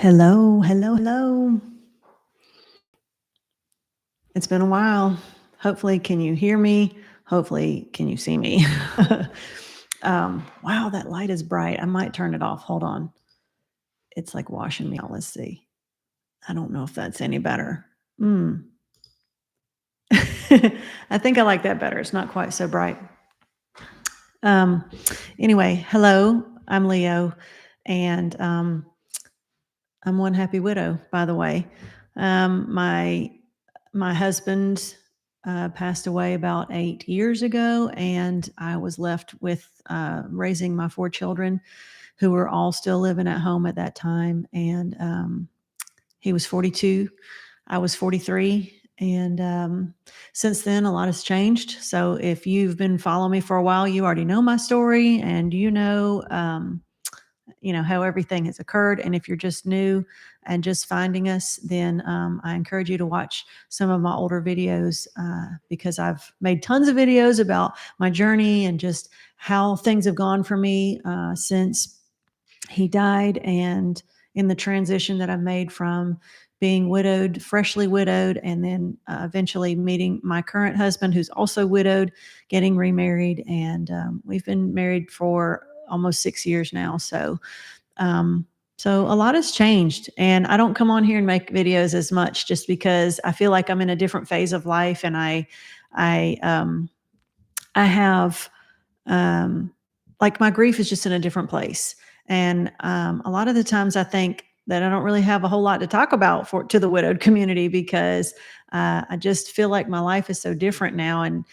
Hello, hello, hello. It's been a while. Hopefully, can you hear me? Hopefully, can you see me? Wow, that light is bright. I might turn it off. Hold on. It's like washing me out. Let's see. I don't know if that's any better. Mm. I think I like that better. It's not quite so bright. Um, anyway, hello. I'm Leo, and I'm one happy widow, by the way. My husband passed away about 8 years ago, and I was left with raising my four children, who were all still living at home at that time. And he was 42, I was 43. And since then, a lot has changed. So if you've been following me for a while, you already know my story, and you know how everything has occurred. And if you're just new and just finding us, then I encourage you to watch some of my older videos, because I've made tons of videos about my journey and just how things have gone for me since he died, and in the transition that I've made from being widowed, freshly widowed, and then eventually meeting my current husband, who's also widowed, getting remarried. And we've been married for almost 6 years now. Um, so a lot has changed, and I don't come on here and make videos as much just because I feel like I'm in a different phase of life, and I, I have, like, my grief is just in a different place. And a lot of the times I think that I don't really have a whole lot to talk about to the widowed community, because I just feel like my life is so different now. And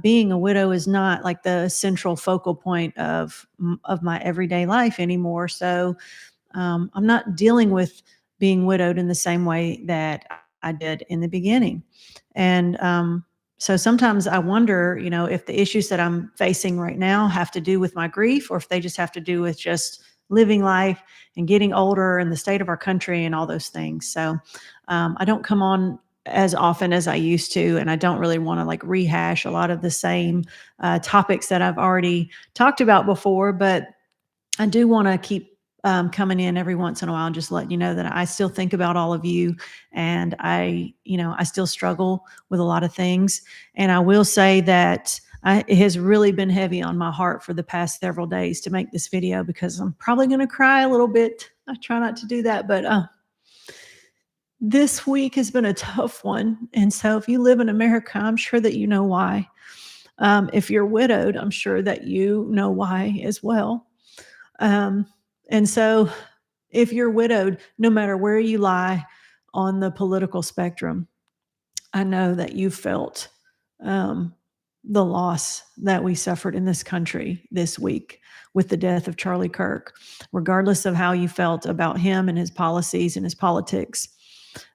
being a widow is not like the central focal point of my everyday life anymore. So I'm not dealing with being widowed in the same way that I did in the beginning. And so sometimes I wonder, if the issues that I'm facing right now have to do with my grief, or if they just have to do with just living life and getting older and the state of our country and all those things. So I don't come on as often as I used to, and I don't really want to like rehash a lot of the same topics that I've already talked about before. But I do want to keep coming in every once in a while and just letting you know that I still think about all of you, and I still struggle with a lot of things. And I will say that it has really been heavy on my heart for the past several days to make this video, because I'm probably going to cry a little bit. I try not to do that, but this week has been a tough one. And so if you live in America, I'm sure that you know why. If you're widowed, I'm sure that you know why as well. Um, and so if you're widowed, no matter where you lie on the political spectrum, I know that you felt um, the loss that we suffered in this country this week with the death of Charlie Kirk, regardless of how you felt about him and his policies and his politics.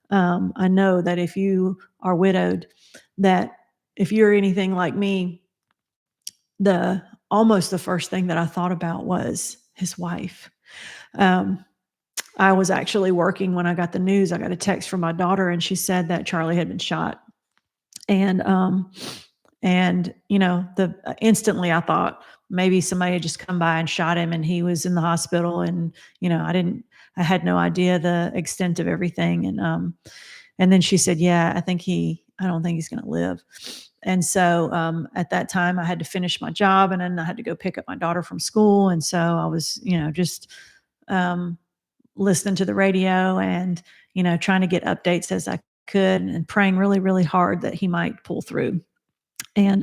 I know that if you are widowed, that if you're anything like me, the almost the first thing that I thought about was his wife. Um, I was actually working when I got the news. I got a text from my daughter, and she said that Charlie had been shot. And the instantly I thought maybe somebody had just come by and shot him, and he was in the hospital. And I had no idea the extent of everything. And then she said, "Yeah, I don't think he's going to live." And so at that time, I had to finish my job, and then I had to go pick up my daughter from school. And so I was, just um, listening to the radio, and trying to get updates as I could, and praying really, really hard that he might pull through. And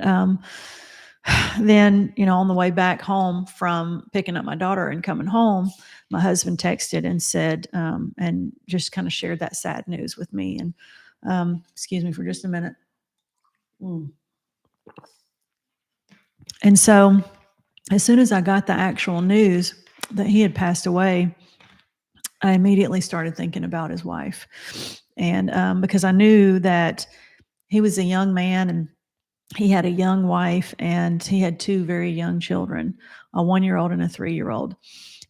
then, on the way back home from picking up my daughter and coming home, my husband texted and said, and just kind of shared that sad news with me. And excuse me for just a minute. Mm. And so as soon as I got the actual news that he had passed away, I immediately started thinking about his wife. And because I knew that he was a young man, and he had a young wife, and he had two very young children, a 1-year-old and a 3-year-old.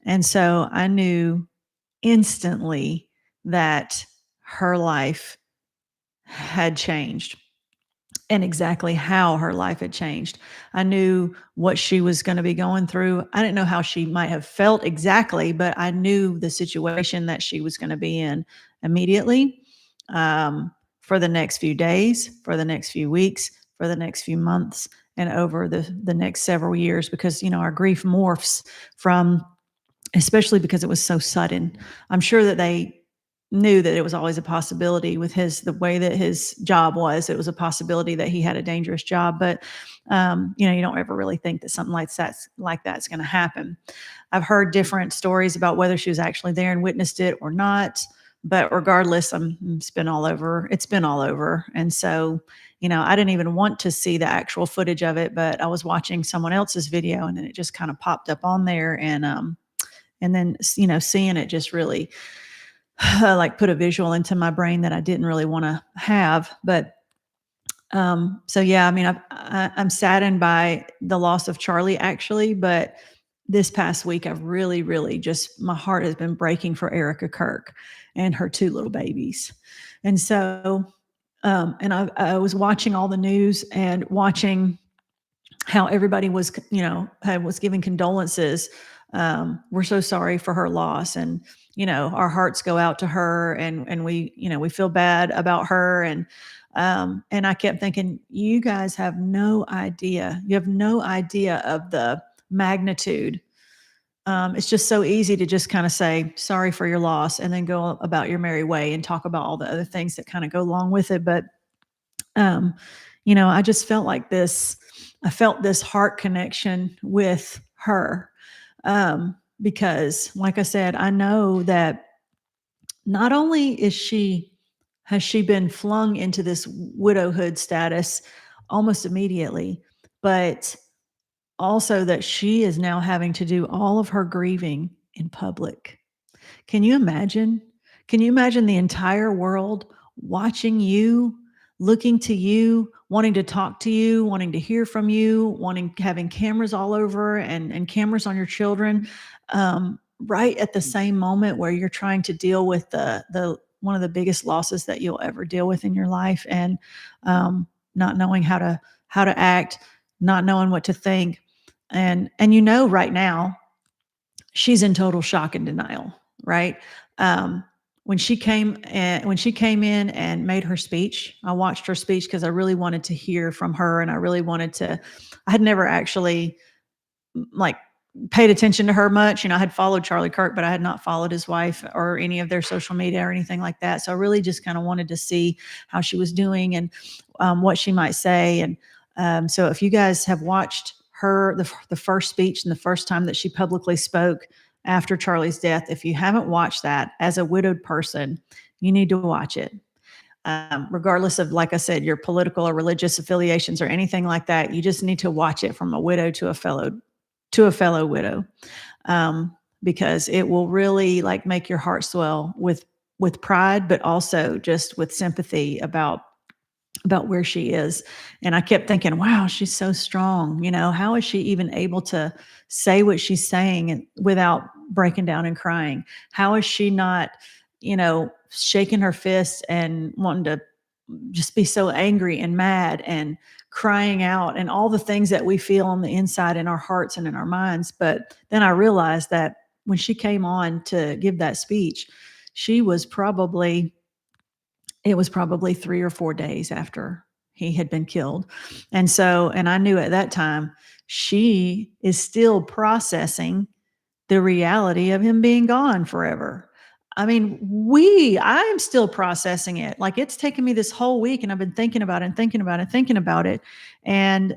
And so I knew instantly that her life had changed. and exactly how her life had changed. I knew what she was going to be going through. I didn't know how she might have felt exactly, but I knew the situation that she was going to be in immediately, for the next few days, for the next few weeks, for the next few months, and over the next several years, because our grief morphs from, especially because it was so sudden. I'm sure that they knew that it was always a possibility with the way that his job was. It was a possibility that he had a dangerous job, but you don't ever really think that something like that's going to happen. I've heard different stories about whether she was actually there and witnessed it or not. But regardless, it's been all over. It's been all over. And so, I didn't even want to see the actual footage of it, but I was watching someone else's video and then it just kind of popped up on there. And then, seeing it just really like put a visual into my brain that I didn't really want to have. But so yeah, I mean, I'm saddened by the loss of Charlie actually, but this past week I've really, really just, my heart has been breaking for Erika Kirk and her two little babies. And so, and I was watching all the news and watching how everybody was, was giving condolences. We're so sorry for her loss, and our hearts go out to her, and we feel bad about her, and I kept thinking, you guys have no idea. You have no idea of the magnitude. It's just so easy to just kind of say sorry for your loss and then go about your merry way and talk about all the other things that kind of go along with it. But um, I just felt like this. I felt this heart connection with her, because, like I said, I know that not only has she been flung into this widowhood status almost immediately, but also that she is now having to do all of her grieving in public. Can you imagine? Can you imagine the entire world watching you, looking to you, wanting to talk to you, wanting to hear from you, having cameras all over and cameras on your children, right at the same moment where you're trying to deal with the one of the biggest losses that you'll ever deal with in your life, and not knowing how to act, not knowing what to think, and right now she's in total shock and denial, right? Um, when she came in and made her speech, I watched her speech because I really wanted to hear from her, and I really wanted to. I had never actually like paid attention to her much. I had followed Charlie Kirk, but I had not followed his wife or any of their social media or anything like that. So I really just kind of wanted to see how she was doing and what she might say. And so if you guys have watched the first speech and the first time that she publicly spoke after Charlie's death, if you haven't watched that as a widowed person, you need to watch it. Regardless of, like I said, your political or religious affiliations or anything like that, you just need to watch it from a widow to a fellow widow, because it will really make your heart swell with pride, but also just with sympathy about where she is. And I kept thinking, wow, she's so strong. How is she even able to say what she's saying without breaking down and crying? How is she not, shaking her fists and wanting to just be so angry and mad and crying out and all the things that we feel on the inside in our hearts and in our minds? But then I realized that when she came on to give that speech, it was probably 3 or 4 days after he had been killed. And I knew at that time she is still processing the reality of him being gone forever. I mean, I am still processing it. Like, it's taken me this whole week and I've been thinking about it and thinking about it, and thinking about it. And,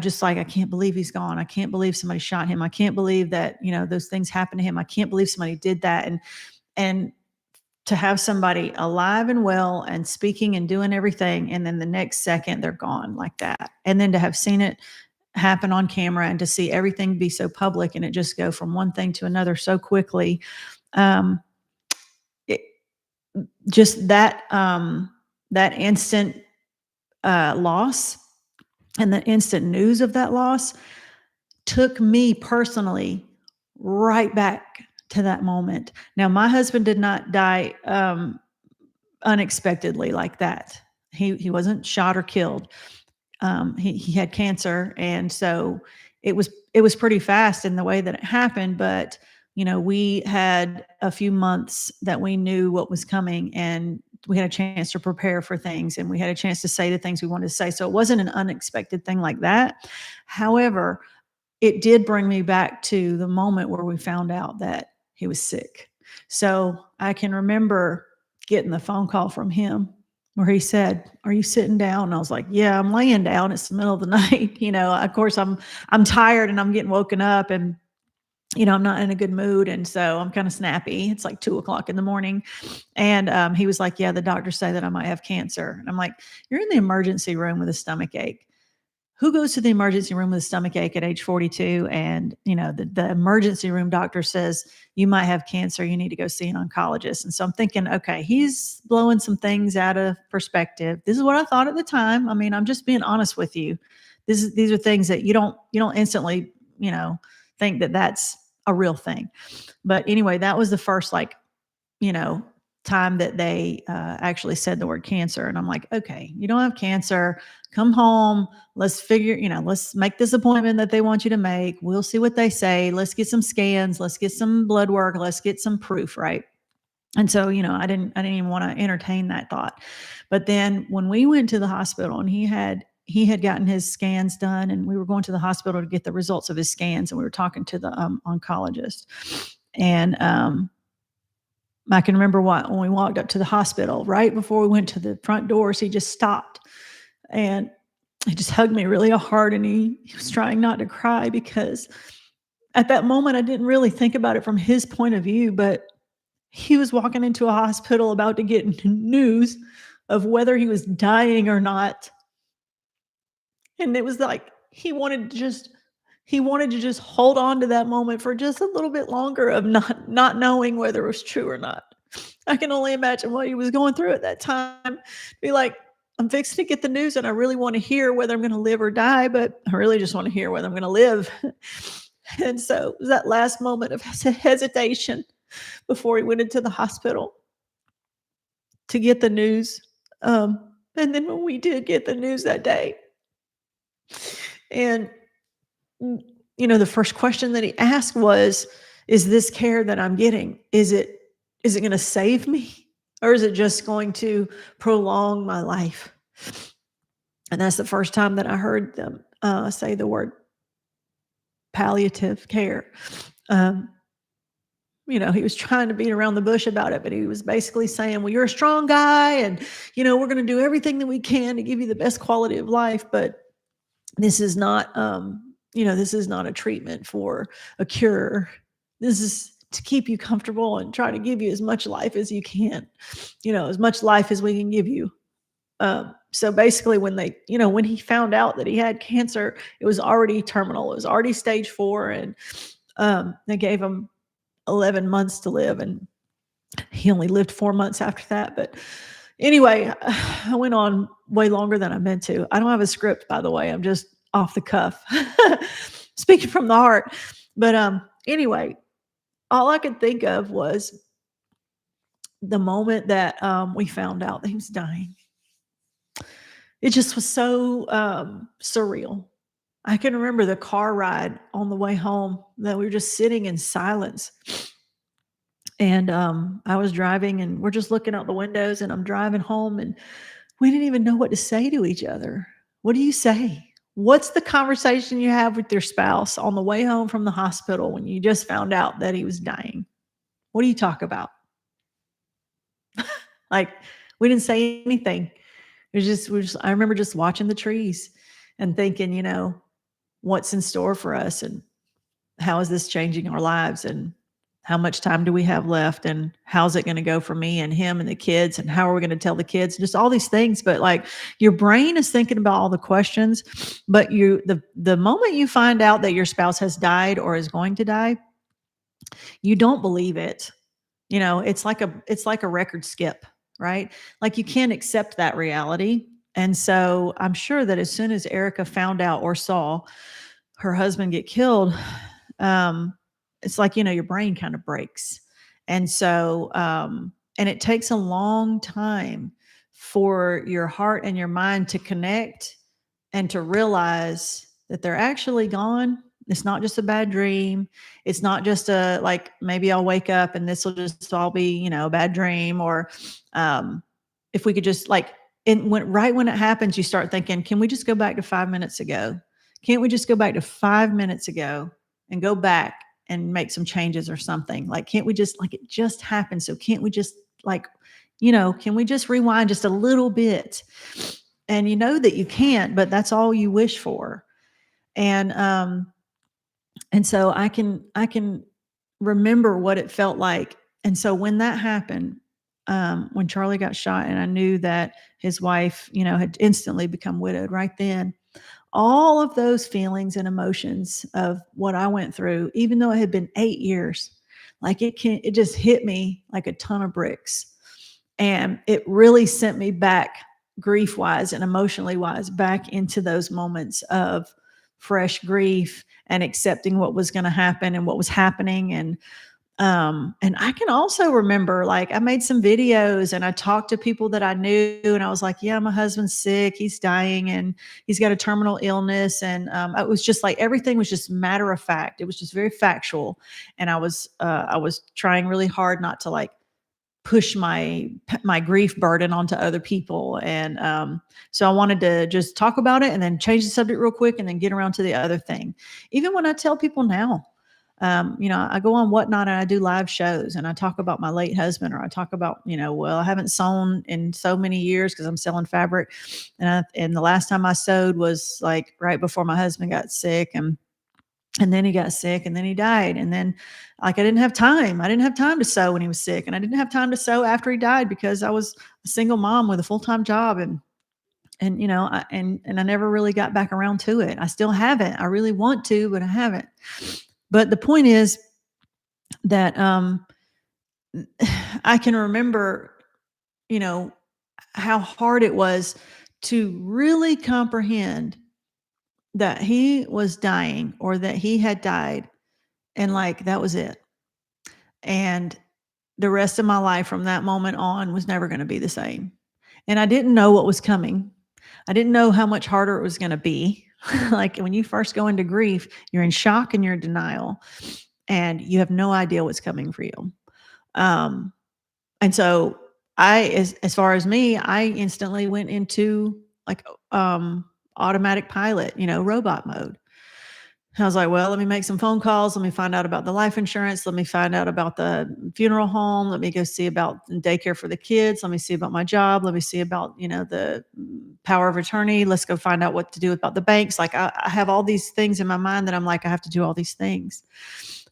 just like, I can't believe he's gone. I can't believe somebody shot him. I can't believe that, those things happened to him. I can't believe somebody did that. And to have somebody alive and well and speaking and doing everything, and then the next second they're gone like that. And then to have seen it happen on camera and to see everything be so public and it just go from one thing to another so quickly. It, just that instant loss and the instant news of that loss took me personally right back to that moment. Now, my husband did not die unexpectedly like that. He wasn't shot or killed. He had cancer, and so it was pretty fast in the way that it happened. But we had a few months that we knew what was coming, and we had a chance to prepare for things, and we had a chance to say the things we wanted to say. So it wasn't an unexpected thing like that. However, it did bring me back to the moment where we found out that he was sick. So I can remember getting the phone call from him where he said, "Are you sitting down?" And I was like, "Yeah, I'm laying down. It's the middle of the night." Of course I'm tired and I'm getting woken up, and I'm not in a good mood. And so I'm kind of snappy. It's like 2 o'clock in the morning. And he was like, "Yeah, the doctors say that I might have cancer." And I'm like, "You're in the emergency room with a stomach ache. Who goes to the emergency room with a stomach ache at age 42?" And the emergency room doctor says, "You might have cancer. You need to go see an oncologist." And so I'm thinking, okay, he's blowing some things out of perspective. This is what I thought at the time. I mean, I'm just being honest with you. These are things that you don't instantly think that that's a real thing. But anyway, that was the first, like, you know, time that they actually said the word cancer. And I'm like, "Okay, you don't have cancer. Come home. Let's make this appointment that they want you to make. We'll see what they say. Let's get some scans. Let's get some blood work. Let's get some proof." Right. And so, I didn't even want to entertain that thought. But then when we went to the hospital, and he had gotten his scans done, and we were going to the hospital to get the results of his scans, and we were talking to the oncologist. And I can remember when we walked up to the hospital, right before we went to the front doors, he just stopped, and he just hugged me really hard, and he was trying not to cry, because at that moment I didn't really think about it from his point of view. But he was walking into a hospital about to get news of whether he was dying or not. And it was like he wanted to just hold on to that moment for just a little bit longer, of not knowing whether it was true or not. I can only imagine what he was going through at that time. Be like, "I'm fixing to get the news, and I really want to hear whether I'm going to live or die, but I really just want to hear whether I'm going to live." And so it was that last moment of hesitation before he went into the hospital to get the news. And then when we did get the news that day, and the first question that he asked was, "Is this care that I'm getting, is it going to save me, or is it just going to prolong my life?" And that's the first time that I heard them say the word palliative care. Um, he was trying to beat around the bush about it, but he was basically saying, "Well, you're a strong guy, and we're going to do everything that we can to give you the best quality of life, but this is not, this is not a treatment for a cure. This is to keep you comfortable and try to give you as much life as you can, as much life as we can give you." So basically, when he found out that he had cancer, it was already terminal. It was already stage 4, and they gave him 11 months to live, and he only lived 4 months after that. But anyway, I went on way longer than I meant to. I don't have a script, by the way. I'm just off the cuff, speaking from the heart. But anyway, all I could think of was the moment that we found out that he was dying. It just was so surreal. I can remember the car ride on the way home, that we were just sitting in silence. And I was driving, and we're just looking out the windows, and I'm driving home, and we didn't even know what to say to each other. What do you say? What's the conversation you have with your spouse on the way home from the hospital when you just found out that he was dying? What do you talk about? Like, we didn't say anything. I remember just watching the trees and thinking, what's in store for us, and how is this changing our lives, and how much time do we have left, and how's it going to go for me and him and the kids, and how are we going to tell the kids, just all these things. But like, your brain is thinking about all the questions, but the moment you find out that your spouse has died or is going to die, you don't believe it. It's like a record skip, right? Like, you can't accept that reality. And so I'm sure that as soon as Erika found out or saw her husband get killed, it's like, your brain kind of breaks. And so, and it takes a long time for your heart and your mind to connect and to realize that they're actually gone. It's not just a bad dream. It's not just a, like, maybe I'll wake up and this will just all be, a bad dream. Or if we could just, like, right when it happens, you start thinking, can we just go back to 5 minutes ago? Can't we just go back to 5 minutes ago and go back and make some changes or something? Like, can't we just, like, it just happened. So can't we just, like, can we just rewind just a little bit? And you know that you can't, but that's all you wish for. And so I can remember what it felt like. And so when that happened, when Charlie got shot and I knew that his wife, had instantly become widowed right then, all of those feelings and emotions of what I went through, even though it had been 8 years, like, it just hit me like a ton of bricks. And it really sent me back, grief wise and emotionally wise, back into those moments of fresh grief and accepting what was going to happen and what was happening. And I can also remember, like, I made some videos and I talked to people that I knew, and I was like, yeah, my husband's sick, he's dying, and he's got a terminal illness. And it was just like, everything was just matter of fact. It was just very factual. And I was trying really hard not to, like, push my grief burden onto other people. And so I wanted to just talk about it and then change the subject real quick and then get around to the other thing. Even when I tell people now, I go on Whatnot and I do live shows and I talk about my late husband, or I talk about, well, I haven't sewn in so many years because I'm selling fabric. And the last time I sewed was, like, right before my husband got sick. And then he got sick and then he died. And then, like, I didn't have time. I didn't have time to sew when he was sick. And I didn't have time to sew after he died because I was a single mom with a full-time job. And I never really got back around to it. I still haven't. I really want to, but I haven't. But the point is that I can remember, how hard it was to really comprehend that he was dying, or that he had died, and, like, that was it. And the rest of my life from that moment on was never going to be the same. And I didn't know what was coming. I didn't know how much harder it was going to be. Like, when you first go into grief, you're in shock and you're in denial, and you have no idea what's coming for you. And so as far as me, I instantly went into, like, automatic pilot, robot mode. I was like, well, let me make some phone calls. Let me find out about the life insurance. Let me find out about the funeral home. Let me go see about daycare for the kids. Let me see about my job. Let me see about, the power of attorney. Let's go find out what to do about the banks. Like, I have all these things in my mind that I'm like, I have to do all these things.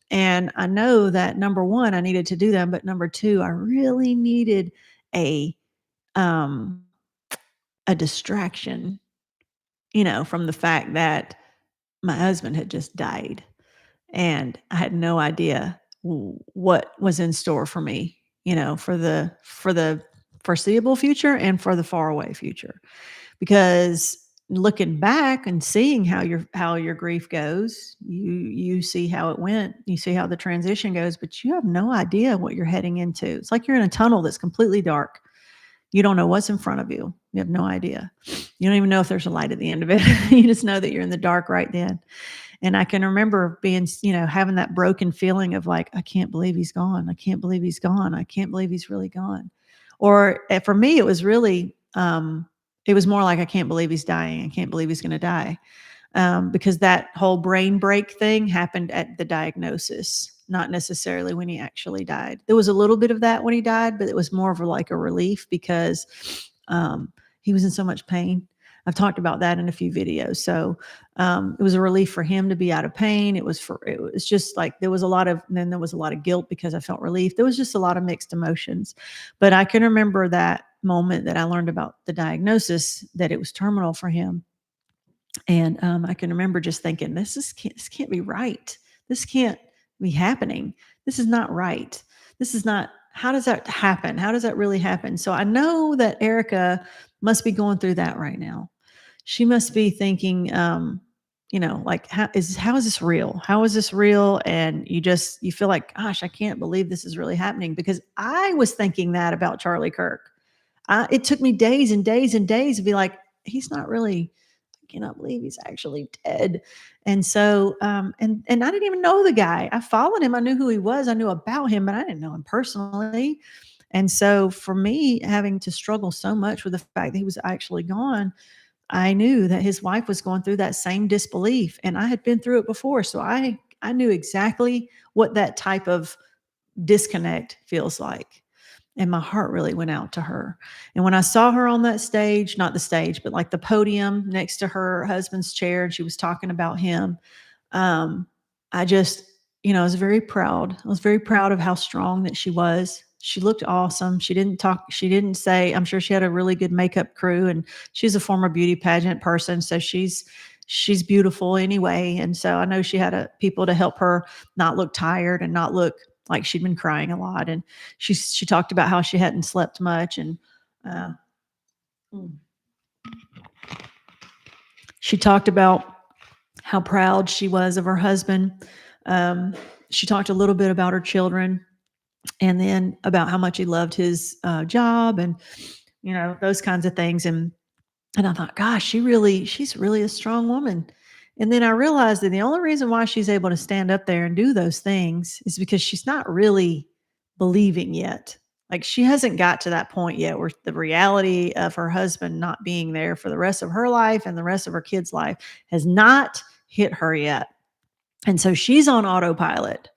And I know that, number one, I needed to do them. But number two, I really needed a distraction, from the fact that my husband had just died and I had no idea what was in store for me, for the foreseeable future and for the far away future. Because looking back and seeing how your grief goes, you see how it went, you see how the transition goes, but you have no idea what you're heading into. It's like you're in a tunnel that's completely dark. You don't know what's in front of you. You have no idea. You don't even know if there's a light at the end of it. You just know that you're in the dark right then. And I can remember being, having that broken feeling of, like, I can't believe he's gone. I can't believe he's gone. I can't believe he's really gone. Or for me, it was really, it was more like, I can't believe he's dying. I can't believe he's going to die. Because that whole brain break thing happened at the diagnosis, not necessarily when he actually died. There was a little bit of that when he died, but it was more of a relief because he was in so much pain. I've talked about that in a few videos. So it was a relief for him to be out of pain. It was just like, there was a lot of guilt because I felt relief. There was just a lot of mixed emotions. But I can remember that moment that I learned about the diagnosis, that it was terminal for him. And I can remember just thinking, this can't be right. This can't be happening. This is not right. This is not, how does that happen? How does that really happen? So I know that Erika must be going through that right now. She must be thinking, like, how is this real? How is this real? And you feel like, gosh, I can't believe this is really happening, because I was thinking that about Charlie Kirk. it took me days and days and days to be like, he's not really, I cannot believe he's actually dead. And so, and I didn't even know the guy. I followed him. I knew who he was. I knew about him, but I didn't know him personally. And so for me, having to struggle so much with the fact that he was actually gone, I knew that his wife was going through that same disbelief, and I had been through it before. So I knew exactly what that type of disconnect feels like. And my heart really went out to her. And when I saw her on that stage, not the stage, but like the podium next to her husband's chair, and she was talking about him, um, I just, I was very proud. I was very proud of how strong that she was. She looked awesome. She didn't say, I'm sure she had a really good makeup crew, and she's a former beauty pageant person. So she's beautiful anyway. And so I know she had people to help her not look tired and not look like she'd been crying a lot. And she talked about how she hadn't slept much. And uh, mm. she talked about how proud she was of her husband. She talked a little bit about her children, and then about how much he loved his job, and those kinds of things. And I thought, gosh, she's really a strong woman. And then I realized that the only reason why she's able to stand up there and do those things is because she's not really believing yet. Like, she hasn't got to that point yet where the reality of her husband not being there for the rest of her life and the rest of her kids' life has not hit her yet. And so she's on autopilot.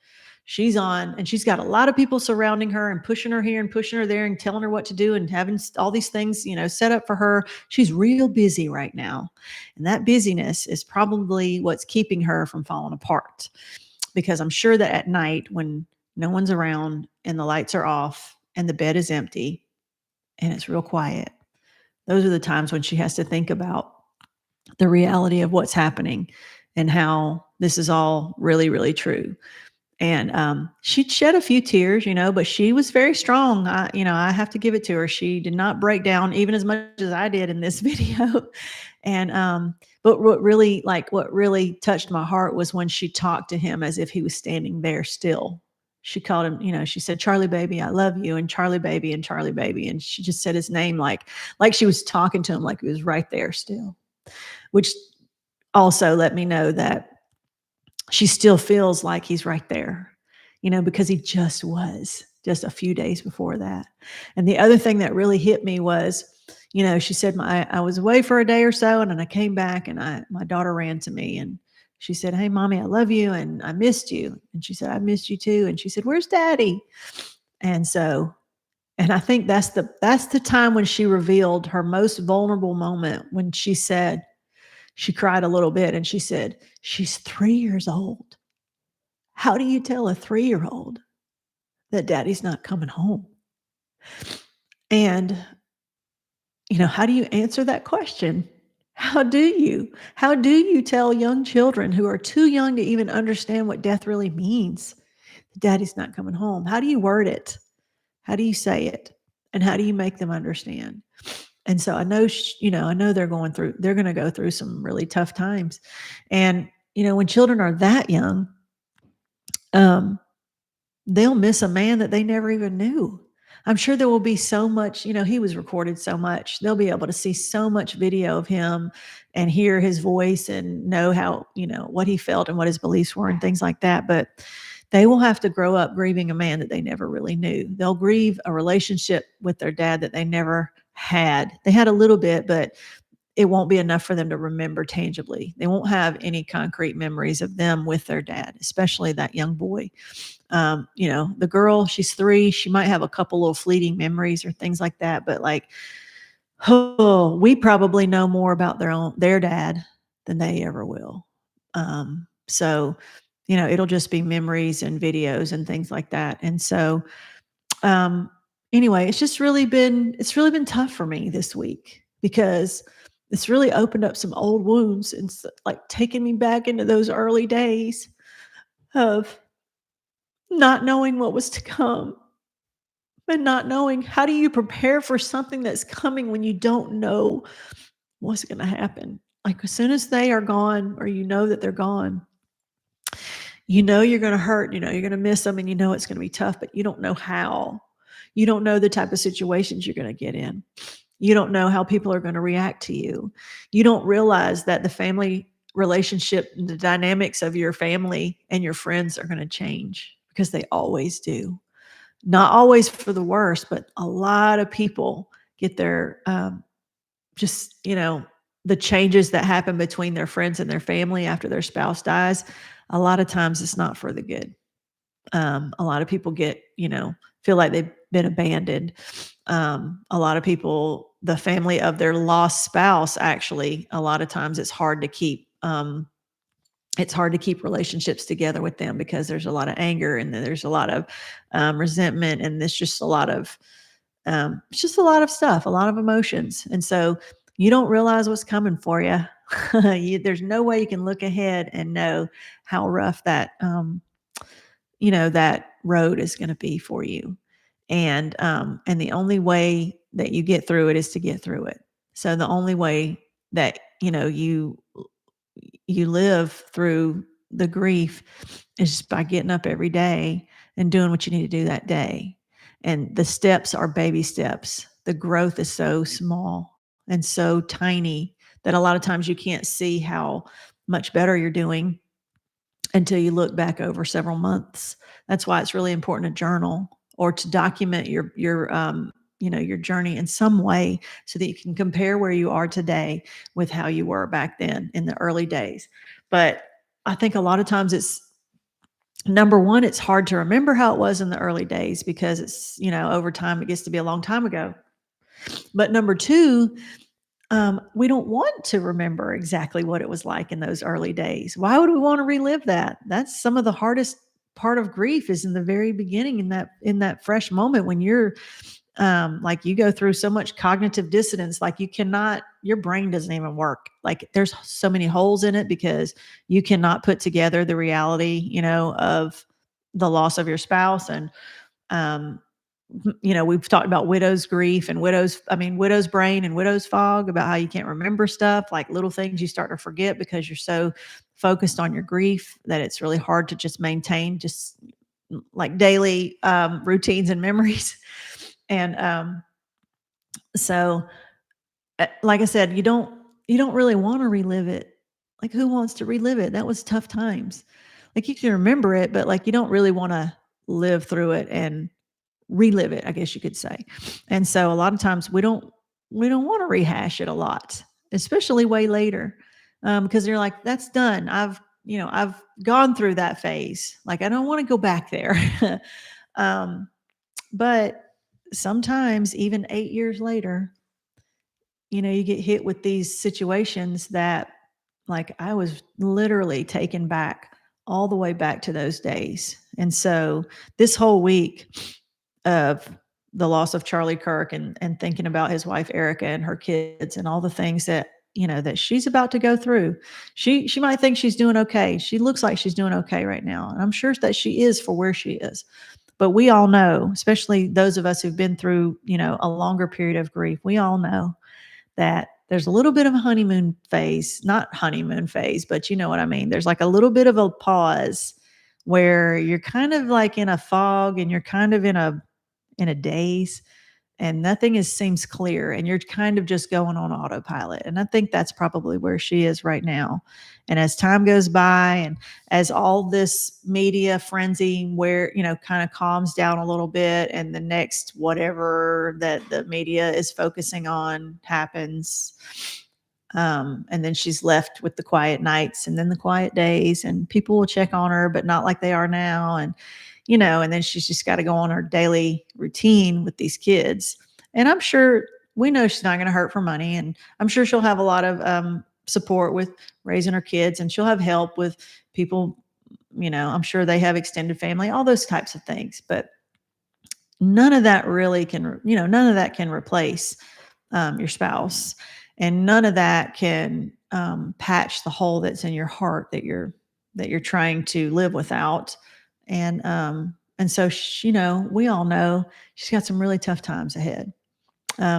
And she's got a lot of people surrounding her and pushing her here and pushing her there and telling her what to do and having all these things, set up for her. She's real busy right now. And that busyness is probably what's keeping her from falling apart. Because I'm sure that at night, when no one's around and the lights are off and the bed is empty and it's real quiet, those are the times when she has to think about the reality of what's happening and how this is all really, really true. And she'd shed a few tears, but she was very strong. I have to give it to her. She did not break down even as much as I did in this video. And but what really touched my heart was when she talked to him as if he was standing there still. She called him, she said, "Charlie baby, I love you," and "Charlie baby," and "Charlie baby." And she just said his name like she was talking to him, like he was right there still, which also let me know that she still feels like he's right there, because he just was just a few days before that. And the other thing that really hit me was, she said, I was away for a day or so, and then I came back, and my daughter ran to me and she said, "Hey, mommy, I love you. And I missed you." And she said, "I missed you too." And she said, "Where's daddy?" And so, and I think that's the time when she revealed her most vulnerable moment, when she cried a little bit and she said, "She's 3 years old. How do you tell a 3-year-old that daddy's not coming home?" And, how do you answer that question? How do you? How do you tell young children who are too young to even understand what death really means, that daddy's not coming home? How do you word it? How do you say it? And how do you make them understand? And so I know, I know they're going to go through some really tough times. And, when children are that young, they'll miss a man that they never even knew. I'm sure there will be so much, he was recorded so much. They'll be able to see so much video of him and hear his voice and know how, what he felt and what his beliefs were and things like that. But they will have to grow up grieving a man that they never really knew. They'll grieve a relationship with their dad that they never had. They had a little bit, but it won't be enough for them to remember tangibly. They won't have any concrete memories of them with their dad, especially that young boy. The girl, she's 3. She might have a couple of fleeting memories or things like that, but we probably know more about their dad than they ever will. So, it'll just be memories and videos and things like that. And so, anyway, it's really been tough for me this week, because it's really opened up some old wounds and taking me back into those early days of not knowing what was to come, and not knowing, how do you prepare for something that's coming when you don't know what's going to happen. As soon as they are gone, or that they're gone, you're going to hurt, you're going to miss them, and it's going to be tough, but you don't know how. You don't know the type of situations you're going to get in. You don't know how people are going to react to you. You don't realize that the family relationship, the dynamics of your family and your friends are going to change, because they always do. Not always for the worse, but a lot of people get their just, the changes that happen between their friends and their family after their spouse dies. A lot of times it's not for the good. A lot of people feel like they've been abandoned. A lot of people, the family of their lost spouse, actually, a lot of times it's hard to keep. It's hard to keep relationships together with them, because there's a lot of anger, and then there's a lot of resentment, and there's just a lot of it's just a lot of stuff, a lot of emotions, and so you don't realize what's coming for you. There's no way you can look ahead and know how rough that road is going to be for you. And the only way that you get through it is to get through it. So the only way that, you live through the grief is just by getting up every day and doing what you need to do that day. And the steps are baby steps. The growth is so small and so tiny that a lot of times you can't see how much better you're doing until you look back over several months. That's why it's really important to journal or to document your journey in some way, so that you can compare where you are today with how you were back then in the early days. But I think a lot of times it's, number one, it's hard to remember how it was in the early days, because it's, over time it gets to be a long time ago. But number two, we don't want to remember exactly what it was like in those early days. Why would we want to relive that? That's some of the hardest part of grief, is in the very beginning, in that fresh moment when you're like, you go through so much cognitive dissonance, like your brain doesn't even work. Like, there's so many holes in it, because you cannot put together the reality, of the loss of your spouse. And um, we've talked about widow's grief and widow's brain and widow's fog, about how you can't remember stuff, like little things you start to forget because you're so focused on your grief that it's really hard to just maintain just like daily routines and memories. And so, like I said, you don't really want to relive it. Like, who wants to relive it? That was tough times. Like, you can remember it, but like, you don't really want to live through it and relive it, I guess you could say. And so a lot of times we don't want to rehash it a lot, especially way later, because you're like, that's done. I've gone through that phase. Like, I don't want to go back there. But sometimes even 8 years later, you get hit with these situations that, like, I was literally taken back all the way back to those days. And so this whole week of the loss of Charlie Kirk, and thinking about his wife Erika and her kids and all the things that that she's about to go through. She might think she's doing okay. She looks like she's doing okay right now, and I'm sure that she is for where she is. But we all know, especially those of us who've been through a longer period of grief, we all know that there's a little bit of a honeymoon phase, not honeymoon phase, but you know what I mean. There's like a little bit of a pause where you're kind of like in a fog, and you're kind of in a daze, and nothing seems clear, and you're kind of just going on autopilot. And I think that's probably where she is right now. And as time goes by, and as all this media frenzy where kind of calms down a little bit, and the next whatever that the media is focusing on happens, and then she's left with the quiet nights and then the quiet days, and people will check on her, but not like they are now. And then she's just got to go on her daily routine with these kids. And I'm sure we know she's not going to hurt for money. And I'm sure she'll have a lot of support with raising her kids, and she'll have help with people. I'm sure they have extended family, all those types of things. But none of that really can, none of that can replace your spouse. And none of that can patch the hole that's in your heart that you're trying to live without. And so we all know she's got some really tough times ahead.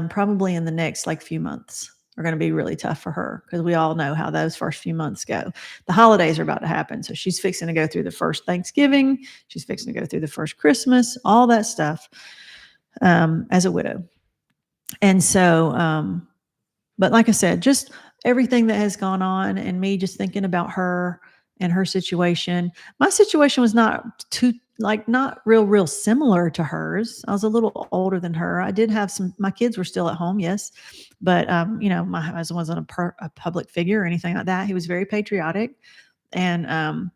Probably in the next few months are going to be really tough for her, because we all know how those first few months go. The holidays are about to happen, so she's fixing to go through the first Thanksgiving. She's fixing to go through the first Christmas, all that stuff. as a widow. And so, but like I said, just everything that has gone on and me just thinking about her and her situation. My situation was not too, like, not real similar to hers. I was a little older than her. I did have my kids were still at home, yes. But, my husband wasn't a public figure or anything like that. He was very patriotic. And,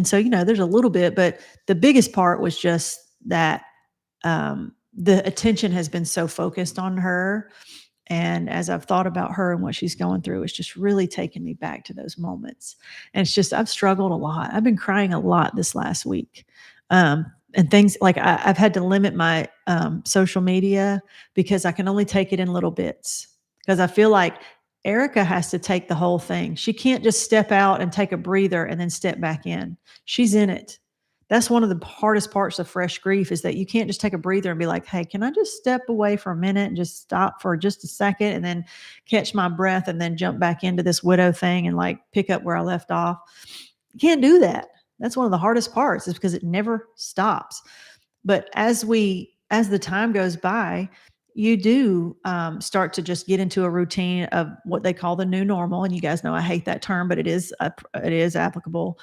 so, there's a little bit, but the biggest part was just that, the attention has been so focused on her. And as I've thought about her and what she's going through, it's just really taken me back to those moments. And it's just, I've struggled a lot. I've been crying a lot this last week. And things like I've had to limit my social media because I can only take it in little bits. Because I feel like Erika has to take the whole thing. She can't just step out and take a breather and then step back in. She's in it. That's one of the hardest parts of fresh grief is that you can't just take a breather and be like, hey, can I just step away for a minute and just stop for just a second and then catch my breath and then jump back into this widow thing and like pick up where I left off? You can't do that. That's one of the hardest parts is because it never stops. But as the time goes by, you do start to just get into a routine of what they call the new normal. And you guys know I hate that term, but it is applicable.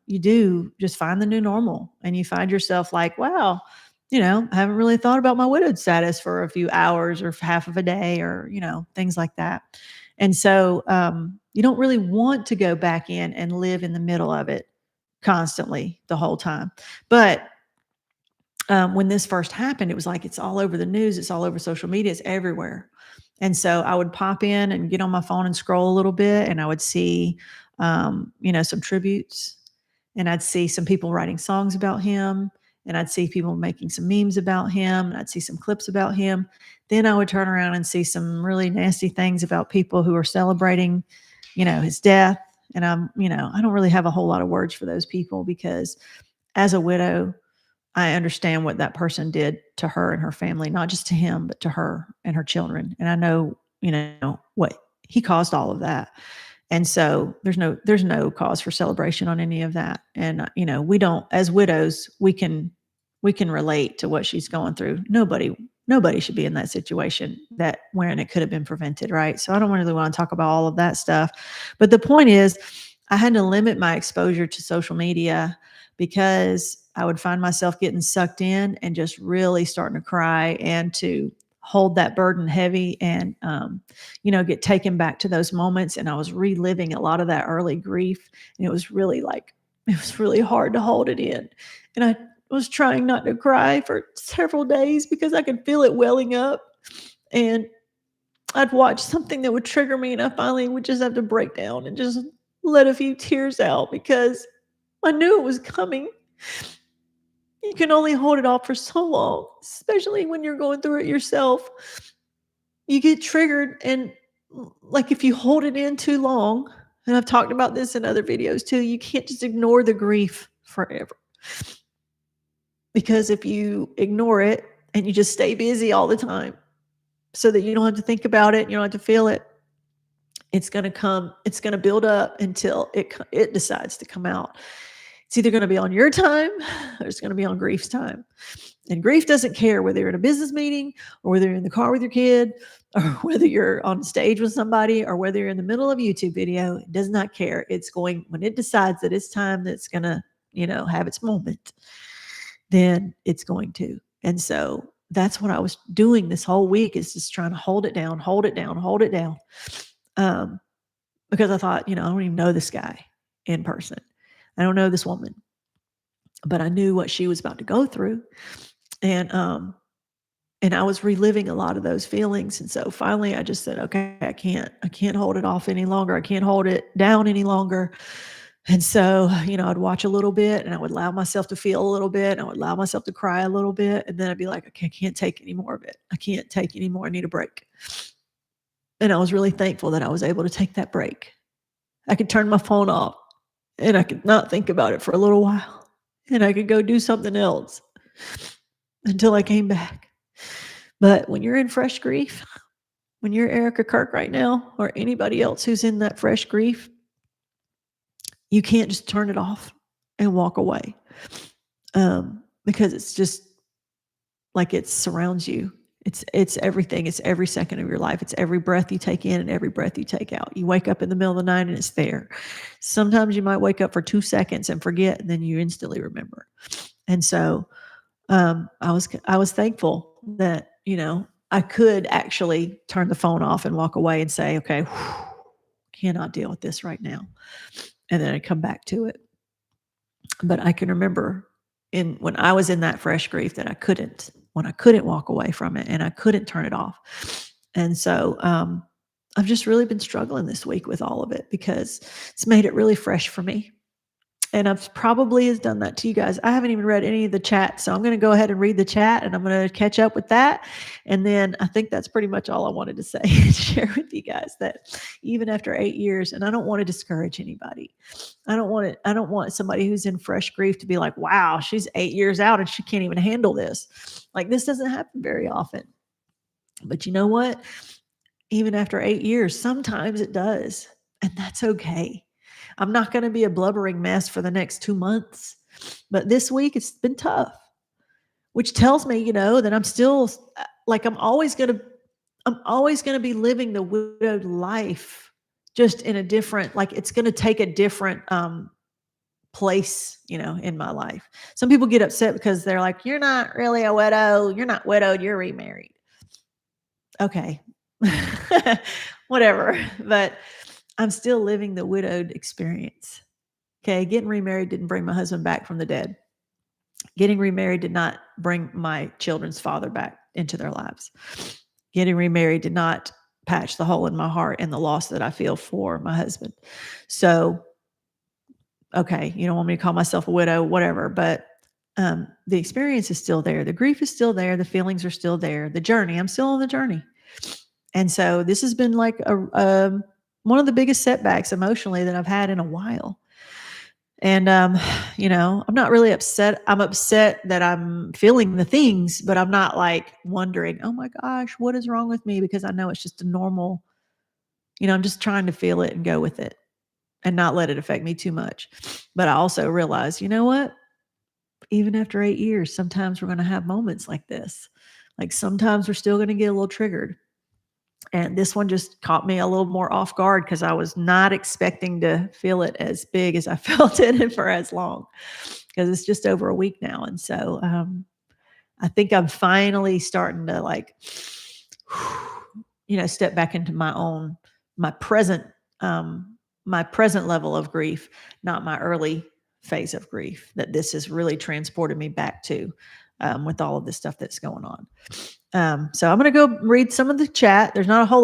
You do just find the new normal and you find yourself like, wow, I haven't really thought about my widowed status for a few hours or half of a day or, things like that. And so you don't really want to go back in and live in the middle of it constantly the whole time. But when this first happened, it was like it's all over the news, it's all over social media, it's everywhere. And so I would pop in and get on my phone and scroll a little bit, and I would see, some tributes, and I'd see some people writing songs about him, and I'd see people making some memes about him, and I'd see some clips about him. Then I would turn around and see some really nasty things about people who are celebrating, his death. And I don't really have a whole lot of words for those people because as a widow, I understand what that person did to her and her family, not just to him, but to her and her children. And I know, what he caused all of that. And so there's no cause for celebration on any of that. And, we don't, as widows, we can relate to what she's going through. Nobody should be in that situation that when it could have been prevented. Right. So I don't really want to talk about all of that stuff. But the point is, I had to limit my exposure to social media because I would find myself getting sucked in and just really starting to cry and to hold that burden heavy and, get taken back to those moments. And I was reliving a lot of that early grief. And it was really hard to hold it in. And I was trying not to cry for several days because I could feel it welling up. And I'd watch something that would trigger me and I finally would just have to break down and just let a few tears out because I knew it was coming. You can only hold it off for so long, especially when you're going through it yourself. You get triggered, and like if you hold it in too long, and I've talked about this in other videos too, you can't just ignore the grief forever. Because if you ignore it and you just stay busy all the time so that you don't have to think about it, you don't have to feel it, it's going to build up until it decides to come out. It's either going to be on your time or it's going to be on grief's time. And grief doesn't care whether you're in a business meeting or whether you're in the car with your kid or whether you're on stage with somebody or whether you're in the middle of a YouTube video. It does not care. When it decides that it's time that's going to, have its moment, then it's going to. And so that's what I was doing this whole week is just trying to hold it down. Because I thought, I don't even know this guy in person. I don't know this woman, but I knew what she was about to go through. And I was reliving a lot of those feelings. And so finally I just said, okay, I can't hold it off any longer. I can't hold it down any longer. And so, I'd watch a little bit and I would allow myself to feel a little bit. And I would allow myself to cry a little bit. And then I'd be like, okay, I can't take any more of it. I can't take any more. I need a break. And I was really thankful that I was able to take that break. I could turn my phone off and I could not think about it for a little while. And I could go do something else until I came back. But when you're in fresh grief, when you're Erika Kirk right now, or anybody else who's in that fresh grief, you can't just turn it off and walk away. Because like it surrounds you. It's everything. It's every second of your life. It's every breath you take in and every breath you take out. You wake up in the middle of the night and it's there. Sometimes you might wake up for 2 seconds and forget, and then you instantly remember. And so I was thankful that, I could actually turn the phone off and walk away and say, okay, whew, cannot deal with this right now. And then I come back to it. But I can remember when I was in that fresh grief that when I couldn't walk away from it and I couldn't turn it off. And so I've just really been struggling this week with all of it because it's made it really fresh for me. And I've probably has done that to you guys. I haven't even read any of the chat, so I'm going to go ahead and read the chat, and I'm going to catch up with that. And then I think that's pretty much all I wanted to say and share with you guys, that even after 8 years, and I don't want to discourage anybody. I don't want somebody who's in fresh grief to be like, wow, she's 8 years out and she can't even handle this. Like, this doesn't happen very often. But you know what? Even after 8 years, sometimes it does, and that's okay. I'm not going to be a blubbering mess for the next 2 months, but this week it's been tough, which tells me, that I'm still like, I'm always going to be living the widowed life, just in a different, like, it's going to take a different place, in my life. Some people get upset because they're like, you're not really a widow. You're not widowed. You're remarried. Okay. Whatever. But I'm still living the widowed experience. Okay. Getting remarried didn't bring my husband back from the dead. Getting remarried did not bring my children's father back into their lives. Getting remarried did not patch the hole in my heart and the loss that I feel for my husband. So, okay, you don't want me to call myself a widow, whatever, but the experience is still there. The grief is still there. The feelings are still there. The journey, I'm still on the journey. And so this has been like one of the biggest setbacks emotionally that I've had in a while. And, I'm not really upset. I'm upset that I'm feeling the things, but I'm not like wondering, oh my gosh, what is wrong with me? Because I know it's just a normal, I'm just trying to feel it and go with it and not let it affect me too much. But I also realize, you know what? Even after 8 years, sometimes we're going to have moments like this. Like, sometimes we're still going to get a little triggered. And this one just caught me a little more off guard because I was not expecting to feel it as big as I felt it and for as long, because it's just over a week now. And so I think I'm finally starting to, like, step back into my present level of grief, not my early phase of grief that this has really transported me back to, with all of this stuff that's going on. So I'm going to go read some of the chat. There's not a whole